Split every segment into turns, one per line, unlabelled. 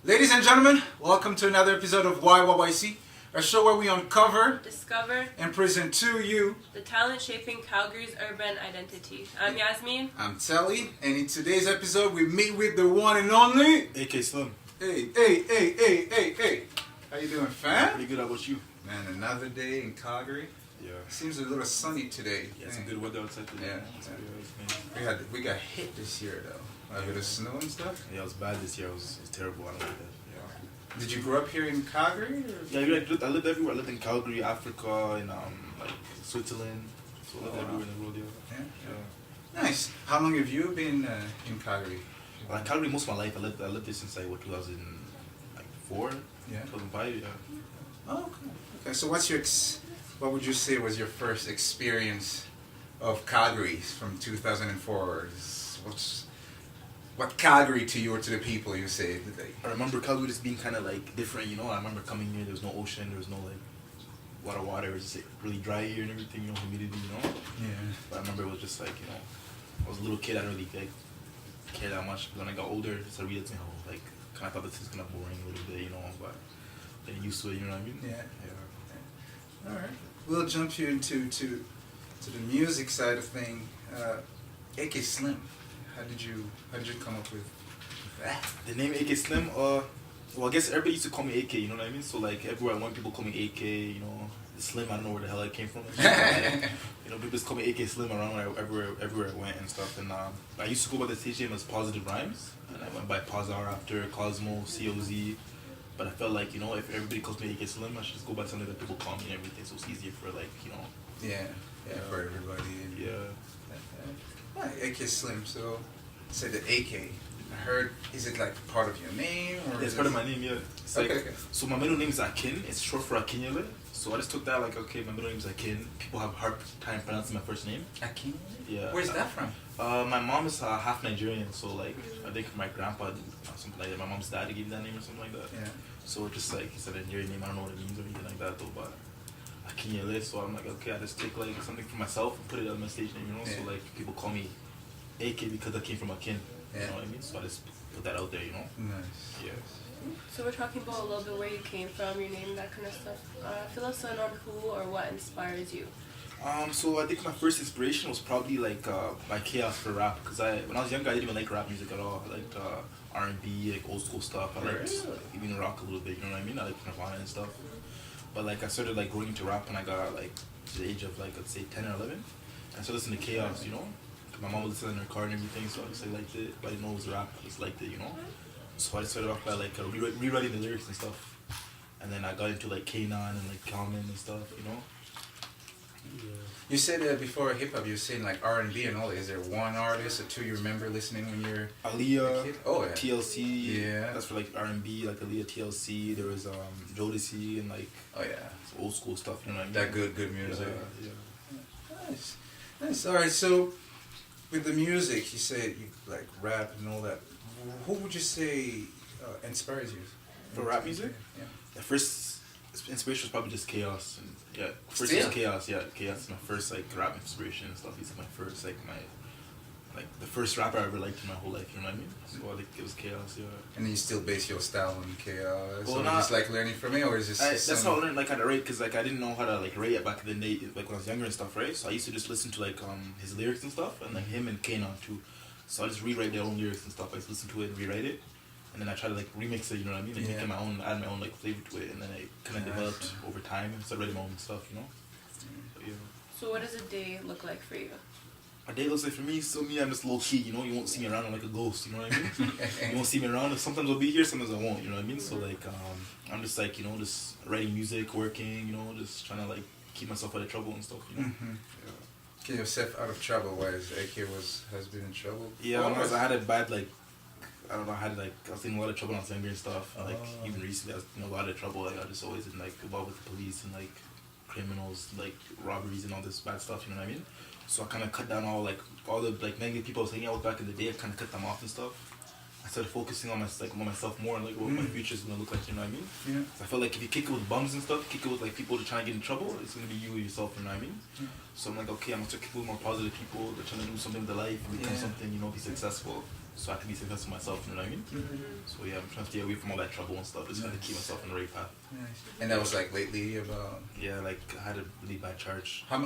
Ladies and gentlemen, welcome to another episode of YYYC, a show where we uncover,
discover,
and present to you
the talent shaping Calgary's urban identity. I'm Yasmene.
I'm Telly, and in today's episode we meet with the one and only
AK Slim.
Hey. How you doing, fam?
Pretty good. How about you?
Man, another day in Calgary.
Yeah.
Seems a little sunny today.
Yeah, it's good weather outside today.
Yeah. We got hit this year though. A bit of snow and stuff.
Yeah, it was bad this year. It was terrible. I don't like that. Yeah.
Did you grow up here in Calgary? Or?
Yeah, I lived everywhere. I lived in Calgary, Africa, in like Switzerland. So I lived everywhere in the world.
Yeah. Nice. How long have you been in Calgary?
Calgary most of my life. I lived there since 2004.
Yeah.
2005. Yeah.
Oh, okay. So what would you say was your first experience of Calgary from 2004? What Calgary to you or to the people you say today?
I remember Calgary just being kind of like different, you know. I remember coming here, there was no ocean, there was no like water. It was just really dry here and everything, you know, humidity, you know.
Yeah.
But I remember it was just like, you know, I was a little kid, I didn't really care that much. But when I got older, I started realizing how like kind of thought this is kind of boring a little bit, you know. But getting used to it, you know what I mean?
Yeah. All right. We'll jump here into the music side of thing. AK Slim. How did you come up with that?
The name AK Slim, well, I guess everybody used to call me AK, you know what I mean? So like everywhere I went, people call me AK, you know. Slim, I don't know where the hell I came from. You know, people just call me AK Slim around everywhere I went and stuff. And I used to go by the stage name as Positive Rhymes, and I went by Pozar after Cosmo, COZ. But I felt like, you know, if everybody calls me AK Slim, I should just go by something that people call me and everything, so it's easier for like, you know.
Yeah, for everybody.
Yeah.
AK Slim. So, say the AK. I heard, is it like part of your name? Or
Yeah, it's part of my name, yeah. It's like,
okay.
So my middle name is Akin. It's short for Akinyele. So I just took that like, okay, my middle name is Akin. People have a hard time pronouncing my first name.
Akin?
Yeah.
Where's that from?
My mom is half Nigerian, so like I think my grandpa or something like that. My mom's dad gave me that name or something like that.
Yeah.
So just like he said a Nigerian name, I don't know what it means or anything like that though, but Akinyele. So I'm like, okay, I just take like something for myself and put it on my stage name, you know. Yeah. So like people call me AK because I came from Akin. Yeah. You know what I mean? So I just put that out there, you know.
Nice.
Yeah.
So we're talking about a little bit where you came from, your name, that kind of stuff. Fill us in on who or what inspires you.
So I think my first inspiration was probably like my chaos for rap, because when I was younger I didn't even like rap music at all. I liked R&B, like old school stuff. I liked even rock a little bit, you know what I mean? I liked Nirvana and stuff. But like I started like going into rap when I got like to the age of like let's say 10 or 11. I started listening to Chaos, you know. My mom was listening in her car and everything, so I just like liked it. But I didn't know it was rap. I just liked it, you know. So I just started off by like rewriting the lyrics and stuff. And then I got into like Kanan and like Common and stuff, you know.
Yeah. You said before hip-hop, you were saying like R&B and all that. Is there one artist or two you remember listening when you're
Aaliyah,
a kid? Oh, yeah.
TLC,
yeah.
That's for like R&B, like Aaliyah, TLC. There was Jodeci and like old school stuff, you know what I mean?
That good music.
Yeah.
Nice. All right, so with the music, you said you like rap and all that. Who would you say inspires you?
For rap music?
Yeah.
The first inspiration was probably just Chaos. And yeah, first
Still?
was Chaos. Yeah, Chaos is my first like rap inspiration and stuff. He's my first the first rapper I ever liked in my whole life. You know what I mean? So I think it was Chaos. Yeah.
And then you still base your style on Chaos?
Well,
or just like learning from it, or is it?
That's how I learned like how to write, because like I didn't know how to like write it back in the day, like when I was younger and stuff, right? So I used to just listen to like his lyrics and stuff, and like him and Kanan too. So I just rewrite their own lyrics and stuff. I just listen to it and rewrite it. And then I try to like remix it, you know what I mean? And make it my own, add my own like flavor to it, and then I kind of developed over time and started writing my own stuff, you know? But, yeah.
So what does a day look like for you?
A day looks like for me, I'm just low key, you know? You won't see me around like a ghost, you know what I mean? You won't see me around. Sometimes I'll be here, sometimes I won't, you know what I mean? So like, I'm just like, you know, just writing music, working, you know, just trying to like keep myself out of trouble and stuff, you know?
Mm-hmm. Yeah. Get yourself out of trouble, whereas AK has been in trouble?
Yeah, when I had a bad like, I don't know, I was in a lot of trouble when I was younger and stuff. Like even recently, I was in a lot of trouble. Like I just always in like involved with the police and like criminals, like robberies and all this bad stuff. You know what I mean? So I kind of cut down all the like negative people I was hanging out with back in the day. I kind of cut them off and stuff. I started focusing on myself more and like what my future is gonna look like. You know what I mean? Yeah. So I felt like if you kick it with bums and stuff, kick it with like people that are trying to get in trouble, it's gonna be you yourself. You know what I mean? Yeah. So I'm like, okay, I'm gonna start kicking with more positive people. They're trying to do something with their life, become something, you know, be successful. so I can be successful myself. You know what I mean? So yeah, I'm trying to stay away from all that trouble and stuff. Just trying to keep myself on the right path.
Nice. And that was like lately about.
Yeah, like I had a really bad charge.
How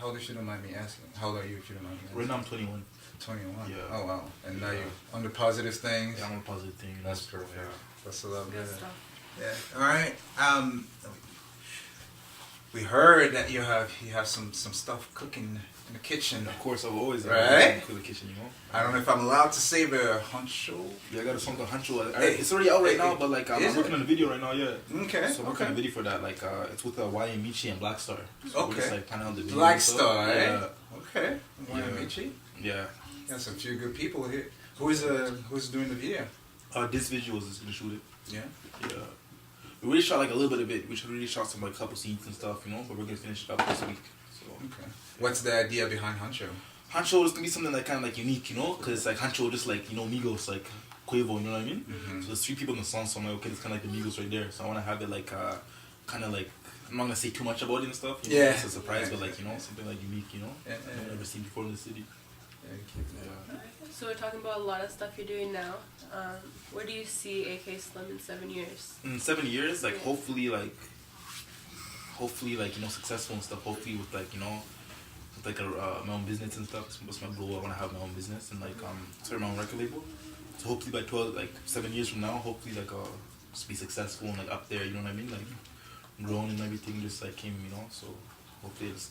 old, if you don't mind me asking? How old are you, if you don't mind me asking?
Right now I'm 21.
21.
Yeah.
Oh wow. And now you're on the positive things.
Yeah, I'm on a positive thing. You know?
That's perfect.
Yeah.
That's a lot
Good
better.
stuff.
Yeah. All right. We heard that you have some stuff cooking in the kitchen.
Of course, I've always
Right?
cook the kitchen. You know.
I don't know if I'm allowed to say the honcho.
Yeah, I got a song called Hancho.
Hey.
It's already out right
Hey.
now, but like I'm
Is
working
it?
on a video right now. Yeah.
Okay.
So I'm working on a video for that. Like it's with YYYC and Black Star. So
Okay.
We're just like planning on the video.
Black
and stuff.
Star, eh?
Yeah.
Okay. YYYC.
Yeah.
Got some few good people here. Who's doing the video?
This video is gonna shoot it.
Yeah.
Yeah. We really shot like a little bit of it. We really shot some like couple scenes and stuff, you know. But we're gonna finish it up this week. So.
Okay. What's the idea behind honcho?
Hancho is gonna be something like kind of like unique, you know, because like Hancho just like Migos, like Quavo, you know what I mean? So there's 3 people in the song, so I'm like, okay, it's kind of like the Migos right there. So I want to have it like kind of like, I'm not gonna say too much about it and stuff. You know,
Yeah.
It's a surprise,
Yeah.
but like, you know, something like unique, you know.
Yeah,
I've never seen before in the city. Yeah.
So we're talking about a lot of stuff you're doing now. Where do you see AK Slim in 7 years?
In 7 years, like hopefully like you know successful and stuff. Hopefully with like you know with like my own business and stuff. That's my goal. I want to have my own business and like start my own record label. So hopefully by 7 years from now, hopefully like just be successful and like up there. You know what I mean? Like grown and everything just like came. You know. So hopefully it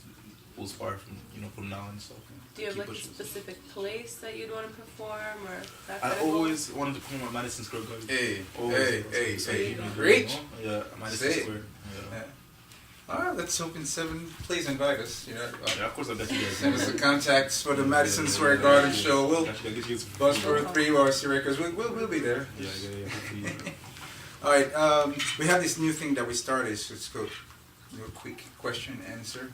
goes far from now and stuff.
Do you have
Keep
like a
pushing.
specific place that you'd want to perform or that kind
I
of goal?
always wanted to perform at Madison Square Garden.
Hey,
Always.
hey.
You know,
Reach.
Yeah, Madison
Say it.
Square. Yeah.
Yeah. Alright, let's hope in 7. Please invite us. You know,
Yeah, of course I got you guys.
send us the contacts for the Madison Square Garden show. We'll buzz for 3 YYYC records. We'll be there.
Yeah.
All right. We have this new thing that we started. So let's go. Do a quick question answer.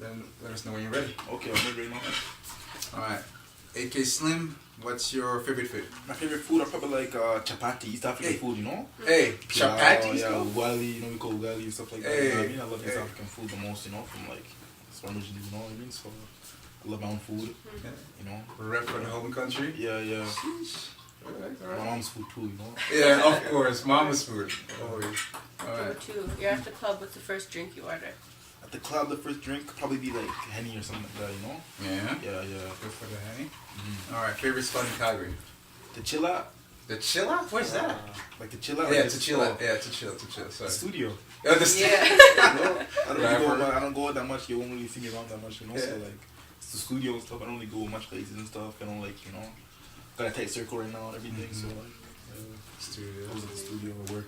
Let us know when you're ready.
Okay, I'm ready now.
All right. AK Slim, what's your favorite food?
My favorite food, I probably like chapati, East African
Hey.
food, you know?
Hey, chapati.
Yeah, ugali, you know, we call ugali and stuff like that.
Hey.
You know what I mean? I love East
Hey.
African food the most, you know, from like, it's what I'm originally, you know what I mean? So, I love my own food, you know?
Rep for the home country.
Yeah.
All
My
right.
mom's food too, you know?
Yeah, of course. Mama's food. Always. All
Number
right.
2, you're at the club. What's the first drink you order?
At the club, the first drink could probably be like Henny or something like that, you know?
Yeah.
Yeah.
Good for the honey. All right. Favorite spot in Calgary?
The Chilla.
The Chilla? Where's that?
Like the Chilla?
Yeah,
like
to chill. Yeah, to chill. Sorry.
The studio.
Oh, the
Yeah.
I don't
Rapper.
really I don't go that much. You won't really see me around that much, you know.
Yeah.
So like, it's the studio and stuff. I don't really go much places and stuff. I don't like, you know, got a tight circle right now and everything. So like,
studio.
I was at the studio at work.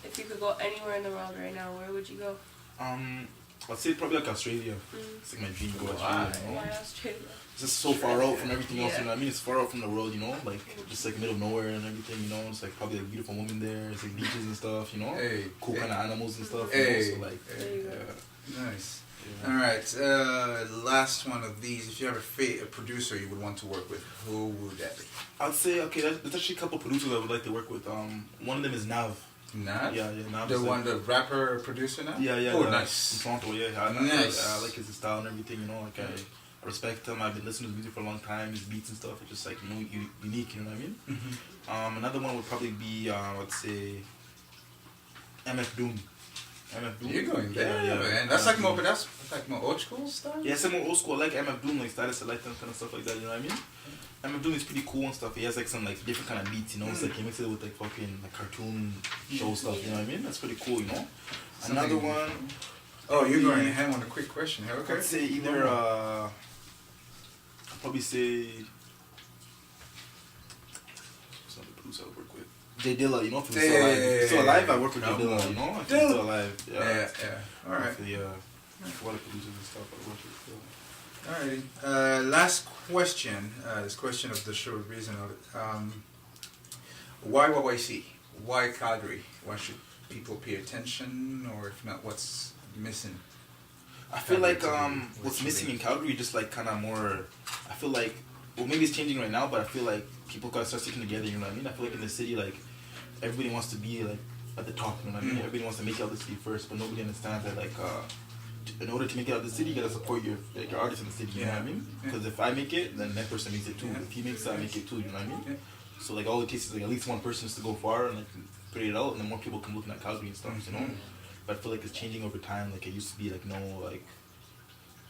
If you could go anywhere in the world right now, where would you go?
I'd say probably like Australia. It's like my dream to go to Australia. You know?
Why Australia?
It's just so far out from everything else.
Yeah.
You know what I mean? It's far out from the world. You know, like just like middle of nowhere and everything. You know, it's like probably a beautiful woman there. It's like beaches and stuff. You know,
Hey.
cool kind of animals and stuff.
Hey.
You know? So like,
There you go.
Nice.
yeah.
All right. Last one of these. If you have a producer you would want to work with, who would that be?
I'd say okay. There's actually a couple producers I would like to work with. One of them is Nav.
Nav?
Yeah, Nav.
The
is
one, the rapper producer now?
Yeah.
Oh,
the-
nice.
From Toronto, yeah. I like his style and everything, you know. Like I respect him. I've been listening to his music for a long time. His beats and stuff. It's just like you know, unique. You know what I mean? Another one would probably be let's say MF Doom. MF Doom.
You're going there,
yeah,
man. That's like more, but that's like more old school style.
Yeah, some more old school. I like MF Doom, like Status Select and kind of stuff like that. You know what I mean? MF Doom is pretty cool and stuff. He has like some like different kind of beats. You know, it's like he mixes it with like fucking like cartoon show stuff. You know what I mean? That's pretty cool. You know. Another one.
Oh, you're going ahead on a quick question here. Okay.
I'd say either I'd probably say what's another producer I work with? J Dilla, you know, if he's still alive. If he's still alive, I work with J Dilla, you know, if he's still alive.
Yeah. All right.
Yeah. A lot of producers and stuff I work with.
Alrighty. Last question. This question of the show reason of it. Why YYYC? Why Calgary? Why should people pay attention? Or if not, what's missing?
I feel like what's missing in Calgary just like kind of more. I feel like maybe it's changing right now, but I feel like people gotta start sticking together. You know what I mean? I feel like in the city, like everybody wants to be like at the top. You know what I mean? Everybody wants to make it out the city first, but nobody understands that like in order to make it out of the city, you gotta support your artist in the city. You know what I mean? Because if I make it, then that person makes it too. If he makes it, I make it too. You know what I mean? So like all it takes is like at least one person to go far and like put it out, and then more people come looking at Calgary and stuff. You know? But I feel like it's changing over time. Like it used to be like like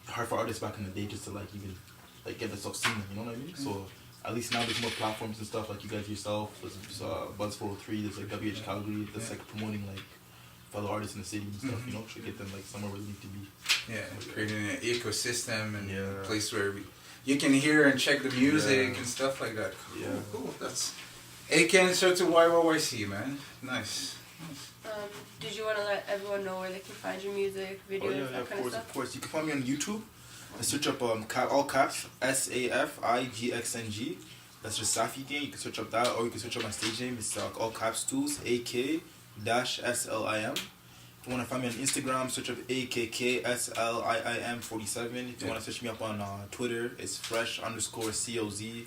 hard for artists back in the day just to like even like get themselves seen. You know what I mean? So at least now there's more platforms and stuff like you guys yourself. There's Buzz 403. There's like WH Calgary. That's like promoting like fellow artists in the city and stuff. You know, to get them like somewhere where they need to be.
Yeah, creating an ecosystem and a place where you can hear and check the music and stuff like that. Cool. That's Aiken, shout to YYYC, man. Nice.
Did you want to let everyone know where they can find your music, videos, that kind of stuff?
Of course. You can find me on YouTube. I search up all caps SAFIGXNG. That's just Safi Gang. You can search up that, or you can search up my stage name. It's all caps tools AK-SLIM. If you want to find me on Instagram, search up AKKSLIIM47. If you want to search me up on Twitter, it's fresh_COZ.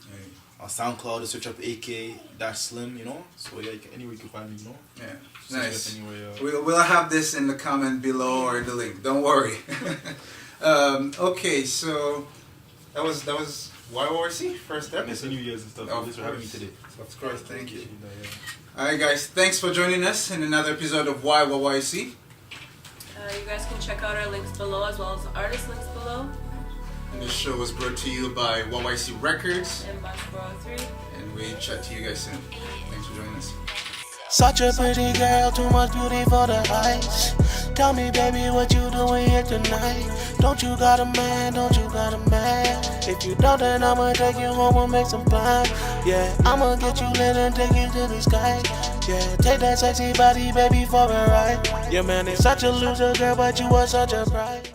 SoundCloud, search up AK-Slim, you know. So yeah, anywhere you can find me, you know.
Yeah, nice. We'll have this in the comment below or in the link. Don't worry. Okay, so that was YYYC first episode.
Nice New Year's and stuff. Thanks for having me today.
Of course, thank you. Alright guys, thanks for joining us in another episode of YYYC.
You guys can check out our links below as well as the artist links below.
And this show was brought to you by YYC Records.
And Buzz 403.
And we chat to you guys soon. Thanks for joining us.
Such a pretty girl, too much beauty for the eyes. Tell me, baby, what you doing here tonight? Don't you got a man? Don't you got a man? If you don't, then I'ma take you home and make some plans. Yeah, I'ma get you lit and take you to the sky. Yeah, take that sexy body, baby, for a ride. Your man is such a loser, girl, but you are such a bride.